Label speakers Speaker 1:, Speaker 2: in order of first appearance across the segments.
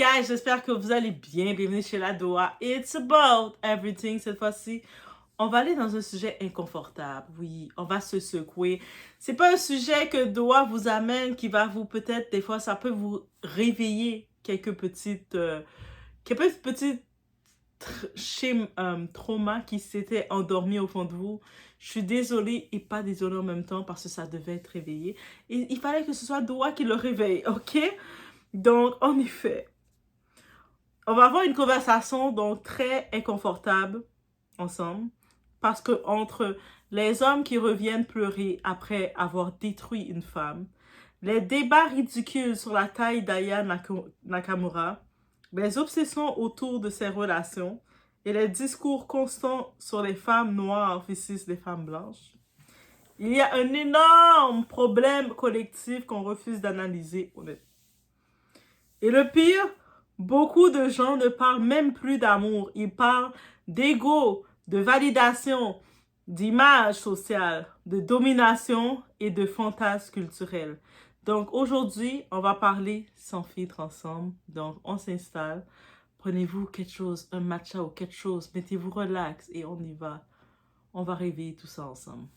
Speaker 1: Guys, j'espère que vous allez bien. Bienvenue chez la Doha. It's about everything. Cette fois-ci, on va aller dans un sujet inconfortable. Oui, on va se secouer. C'est pas un sujet que Doha vous amène qui va vous, peut-être, des fois, ça peut vous réveiller quelques petites traumas qui s'étaient endormis au fond de vous. Je suis désolée et pas désolée en même temps parce que ça devait être réveillé. Et il fallait que ce soit Doha qui le réveille, ok? Donc, en effet, on va avoir une conversation donc très inconfortable ensemble parce que entre les hommes qui reviennent pleurer après avoir détruit une femme, les débats ridicules sur la taille d'Aya Nakamura, les obsessions autour de ses relations et les discours constants sur les femmes noires versus les femmes blanches, il y a un énorme problème collectif qu'on refuse d'analyser honnêtement. Et le pire, beaucoup de gens ne parlent même plus d'amour. Ils parlent d'ego, de validation, d'image sociale, de domination et de fantasmes culturels. Donc aujourd'hui, on va parler sans filtre ensemble. Donc on s'installe. Prenez-vous quelque chose, un matcha ou quelque chose. Mettez-vous relax et on y va. On va réveiller tout ça ensemble.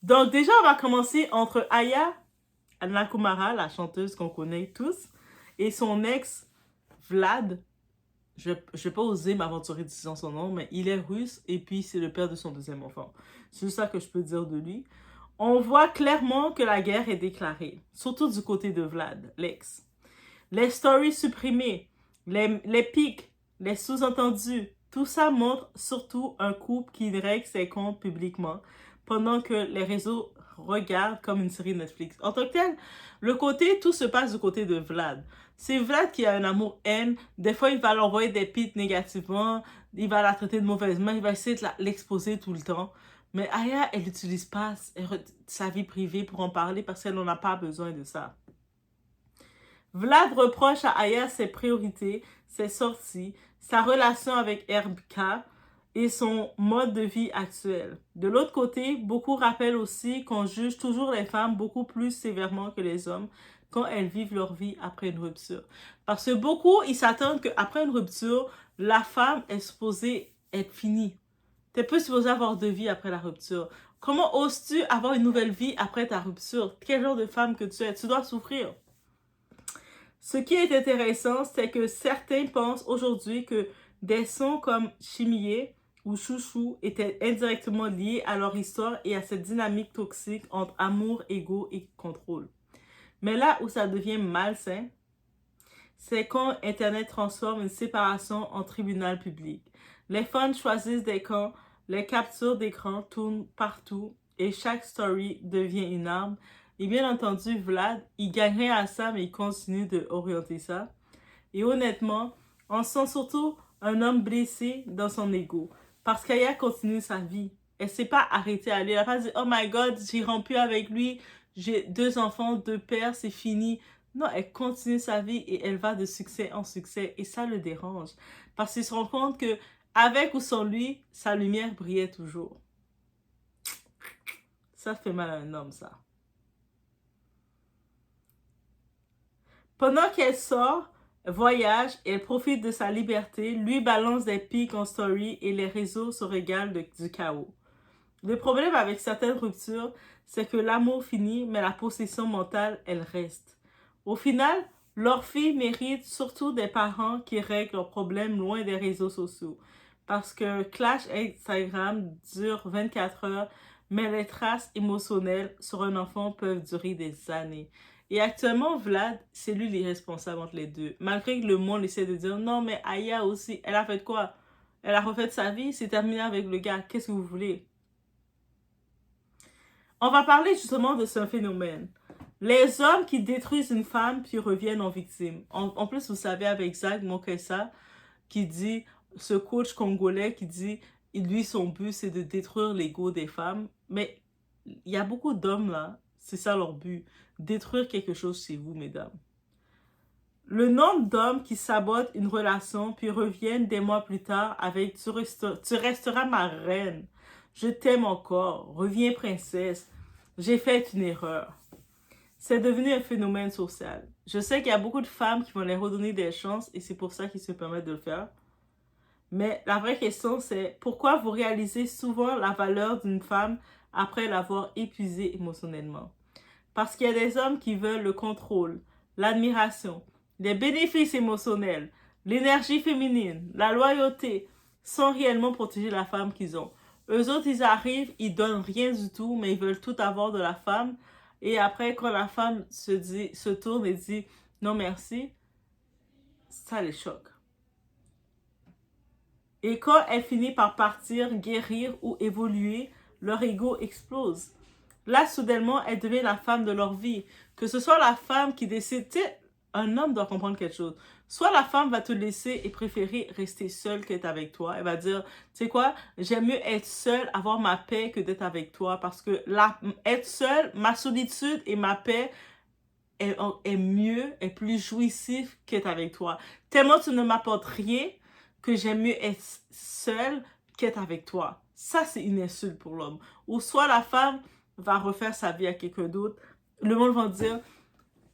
Speaker 1: Donc déjà, on va commencer entre Aya Nakamura, la chanteuse qu'on connaît tous, et son ex, Vlad. Je vais pas oser m'aventurer disant son nom, mais il est russe et puis c'est le père de son deuxième enfant. C'est ça que je peux dire de lui. On voit clairement que la guerre est déclarée, surtout du côté de Vlad, l'ex. Les stories supprimées, les pics, les sous-entendus, tout ça montre surtout un couple qui règle ses comptes publiquement pendant que les réseaux regardent comme une série Netflix. En tant que tel, tout se passe du côté de Vlad. C'est Vlad qui a un amour-haine. Des fois, il va l'envoyer des pics négativement, il va la traiter de mauvaise main, il va essayer de l'exposer tout le temps. Mais Aya, elle n'utilise pas sa vie privée pour en parler parce qu'elle n'en a pas besoin de ça. Vlad reproche à Aya ses priorités, ses sorties, sa relation avec RBK et son mode de vie actuel. De l'autre côté, beaucoup rappellent aussi qu'on juge toujours les femmes beaucoup plus sévèrement que les hommes quand elles vivent leur vie après une rupture. Parce que beaucoup, ils s'attendent qu'après une rupture, la femme est supposée être finie. Tu n'es pas supposée avoir de vie après la rupture. Comment oses-tu avoir une nouvelle vie après ta rupture? Quel genre de femme que tu es? Tu dois souffrir. Ce qui est intéressant, c'est que certains pensent aujourd'hui que des sons comme Chimie ou Chouchou étaient indirectement liés à leur histoire et à cette dynamique toxique entre amour, ego et contrôle. Mais là où ça devient malsain, c'est quand Internet transforme une séparation en tribunal public. Les fans choisissent des camps, les captures d'écran tournent partout et chaque story devient une arme. Et bien entendu, Vlad, il gagnerait à ça, mais il continue d'orienter ça. Et honnêtement, on sent surtout un homme blessé dans son ego. Parce qu'Aya continue sa vie. Elle s'est pas arrêtée à lui. Elle n'a pas dit, oh my god, j'ai rompu avec lui, j'ai 2 enfants, 2 pères, c'est fini. Non, elle continue sa vie et elle va de succès en succès. Et ça le dérange. Parce qu'il se rend compte que avec ou sans lui, sa lumière brillait toujours. Ça fait mal à un homme, ça. Pendant qu'elle sort, voyage, elle profite de sa liberté, lui balance des pics en story et les réseaux se régalent du chaos. Le problème avec certaines ruptures, c'est que l'amour finit, mais la possession mentale, elle reste. Au final, leurs filles méritent surtout des parents qui règlent leurs problèmes loin des réseaux sociaux. Parce que Clash Instagram dure 24 heures, mais les traces émotionnelles sur un enfant peuvent durer des années. Et actuellement, Vlad, c'est lui l'irresponsable entre les deux. Malgré que le monde essaie de dire non, mais Aya aussi, elle a fait quoi? Elle a refait sa vie, c'est terminé avec le gars. Qu'est-ce que vous voulez? On va parler justement de ce phénomène. Les hommes qui détruisent une femme puis reviennent en victime. En plus, vous savez, avec Zach Mokessa, qui dit, ce coach congolais qui dit, lui, son but, c'est de détruire l'ego des femmes. Mais il y a beaucoup d'hommes là, c'est ça leur but, détruire quelque chose chez vous, mesdames. Le nombre d'hommes qui sabotent une relation puis reviennent des mois plus tard avec tu resteras ma reine, je t'aime encore, reviens princesse, j'ai fait une erreur. C'est devenu un phénomène social. Je sais qu'il y a beaucoup de femmes qui vont les redonner des chances et c'est pour ça qu'ils se permettent de le faire. Mais la vraie question, c'est pourquoi vous réalisez souvent la valeur d'une femme après l'avoir épuisée émotionnellement? Parce qu'il y a des hommes qui veulent le contrôle, l'admiration, les bénéfices émotionnels, l'énergie féminine, la loyauté, sans réellement protéger la femme qu'ils ont. Eux autres, ils arrivent, ils donnent rien du tout, mais ils veulent tout avoir de la femme. Et après, quand la femme se tourne et dit non merci, ça les choque. Et quand elle finit par partir, guérir ou évoluer, leur ego explose. Là, soudainement, elle devient la femme de leur vie. Que ce soit la femme qui décide, tu sais, un homme doit comprendre quelque chose. Soit la femme va te laisser et préférer rester seule qu'être avec toi. Elle va dire, tu sais quoi, j'aime mieux être seule, avoir ma paix que d'être avec toi. Parce que être seule, ma solitude et ma paix est mieux, est plus jouissif qu'être avec toi. Tellement tu ne m'apportes rien que j'aime mieux être seule qu'être avec toi. Ça, c'est une insulte pour l'homme. Ou soit la femme va refaire sa vie à quelqu'un d'autre. Le monde va dire,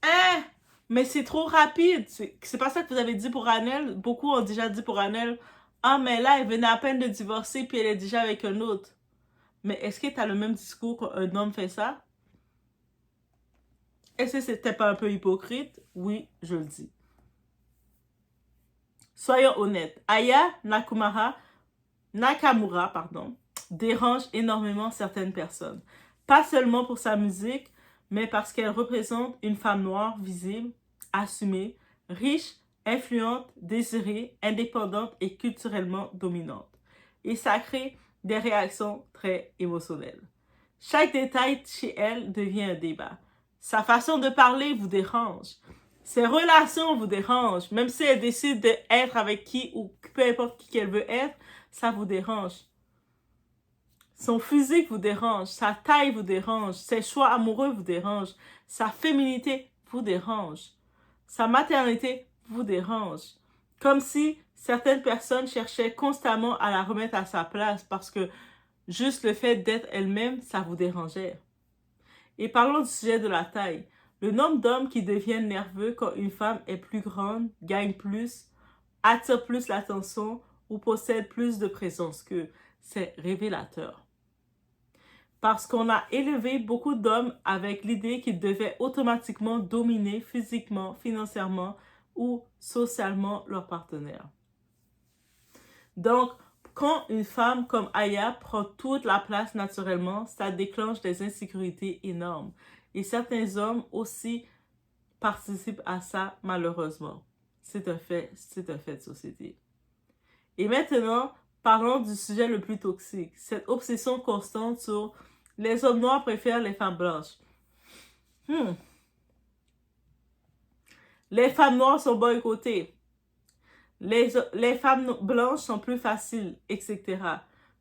Speaker 1: hein, mais c'est trop rapide. C'est pas ça que vous avez dit pour Annelle. Beaucoup ont déjà dit pour Annelle, ah, mais là, elle venait à peine de divorcer puis elle est déjà avec un autre. Mais est-ce que tu as le même discours quand un homme fait ça? Est-ce que c'était pas un peu hypocrite? Oui, je le dis. Soyons honnêtes. Aya Nakamura, dérange énormément certaines personnes. Pas seulement pour sa musique, mais parce qu'elle représente une femme noire visible, assumée, riche, influente, désirée, indépendante et culturellement dominante. Et ça crée des réactions très émotionnelles. Chaque détail chez elle devient un débat. Sa façon de parler vous dérange. Ses relations vous dérangent. Même si elle décide d'être avec qui ou peu importe qui qu'elle veut être, ça vous dérange. Son physique vous dérange. Sa taille vous dérange. Ses choix amoureux vous dérangent. Sa féminité vous dérange. Sa maternité vous dérange. Comme si certaines personnes cherchaient constamment à la remettre à sa place parce que juste le fait d'être elle-même, ça vous dérangeait. Et parlons du sujet de la taille. Le nombre d'hommes qui deviennent nerveux quand une femme est plus grande, gagne plus, attire plus l'attention ou possède plus de présence qu'eux, c'est révélateur. Parce qu'on a élevé beaucoup d'hommes avec l'idée qu'ils devaient automatiquement dominer physiquement, financièrement ou socialement leur partenaire. Donc, quand une femme comme Aya prend toute la place naturellement, ça déclenche des insécurités énormes. Et certains hommes aussi participent à ça, malheureusement. C'est un fait de société. Et maintenant, parlons du sujet le plus toxique. Cette obsession constante sur les hommes noirs préfèrent les femmes blanches. Les femmes noires sont boycottées. Les femmes blanches sont plus faciles, etc.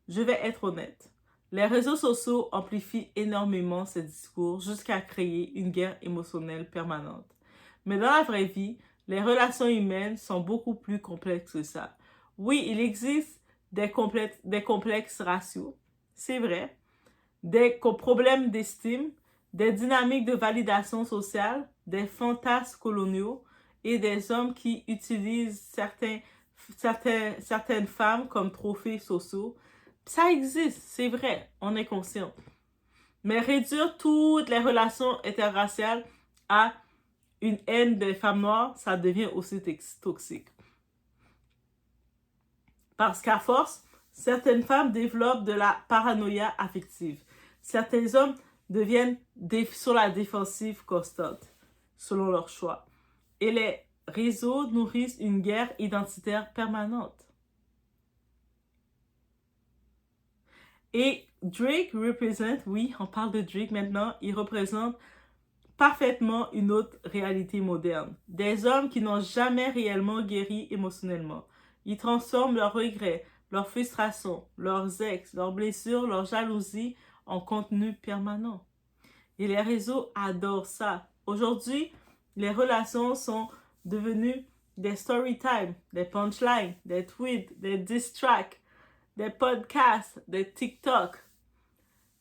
Speaker 1: Je vais être honnête. Les réseaux sociaux amplifient énormément ces discours jusqu'à créer une guerre émotionnelle permanente. Mais dans la vraie vie, les relations humaines sont beaucoup plus complexes que ça. Oui, il existe des complexes raciaux, c'est vrai, des problèmes d'estime, des dynamiques de validation sociale, des fantasmes coloniaux et des hommes qui utilisent certaines femmes comme trophées sociaux. Ça existe, c'est vrai, on est conscient. Mais réduire toutes les relations interraciales à une haine des femmes noires, ça devient aussi toxique. Parce qu'à force, certaines femmes développent de la paranoïa affective. Certains hommes deviennent sur la défensive constante, selon leur choix. Et les réseaux nourrissent une guerre identitaire permanente. Et Drake représente, oui, on parle de Drake maintenant, il représente parfaitement une autre réalité moderne. Des hommes qui n'ont jamais réellement guéri émotionnellement. Ils transforment leurs regrets, leurs frustrations, leurs ex, leurs blessures, leurs jalousies en contenu permanent. Et les réseaux adorent ça. Aujourd'hui, les relations sont devenues des story time, des punchlines, des tweets, des diss tracks, des podcasts, des TikTok.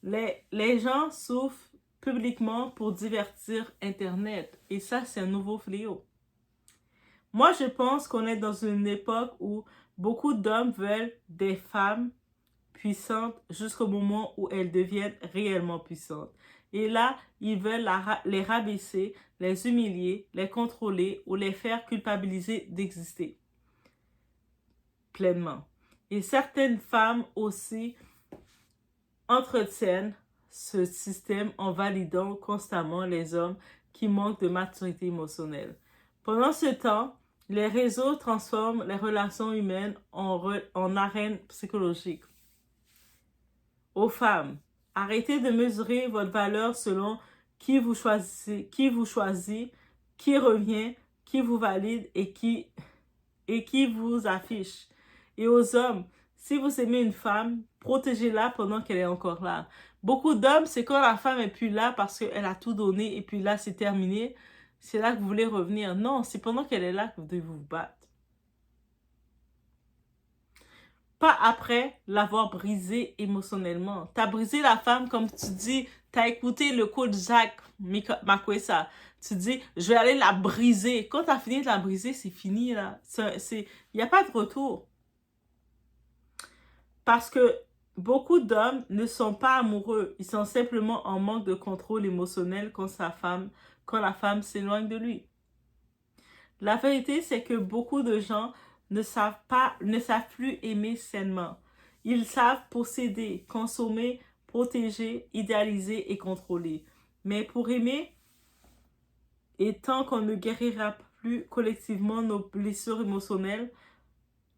Speaker 1: Les gens souffrent publiquement pour divertir Internet. Et ça, c'est un nouveau fléau. Moi, je pense qu'on est dans une époque où beaucoup d'hommes veulent des femmes puissantes jusqu'au moment où elles deviennent réellement puissantes. Et là, ils veulent les rabaisser, les humilier, les contrôler ou les faire culpabiliser d'exister pleinement. Et certaines femmes aussi entretiennent ce système en validant constamment les hommes qui manquent de maturité émotionnelle. Pendant ce temps, les réseaux transforment les relations humaines en arène psychologique. Aux femmes, arrêtez de mesurer votre valeur selon qui vous choisit, qui revient, qui vous valide et qui vous affiche. Et aux hommes, si vous aimez une femme, protégez-la pendant qu'elle est encore là. Beaucoup d'hommes, c'est quand la femme est plus là parce qu'elle a tout donné et puis là, c'est terminé. C'est là que vous voulez revenir. Non, c'est pendant qu'elle est là que vous devez vous battre. Pas après l'avoir brisée émotionnellement. T'as brisé la femme, comme tu dis, t'as écouté le coach Zach Makwesa. Tu dis, je vais aller la briser. Quand t'as fini de la briser, c'est fini, là. Il n'y a pas de retour. Parce que beaucoup d'hommes ne sont pas amoureux. Ils sont simplement en manque de contrôle émotionnel quand la femme s'éloigne de lui. La vérité, c'est que beaucoup de gens ne savent plus aimer sainement. Ils savent posséder, consommer, protéger, idéaliser et contrôler. Mais pour aimer, et tant qu'on ne guérira plus collectivement nos blessures émotionnelles,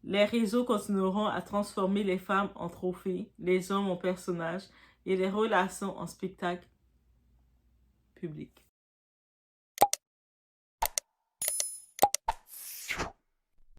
Speaker 1: les réseaux continueront à transformer les femmes en trophées, les hommes en personnages et les relations en spectacle public.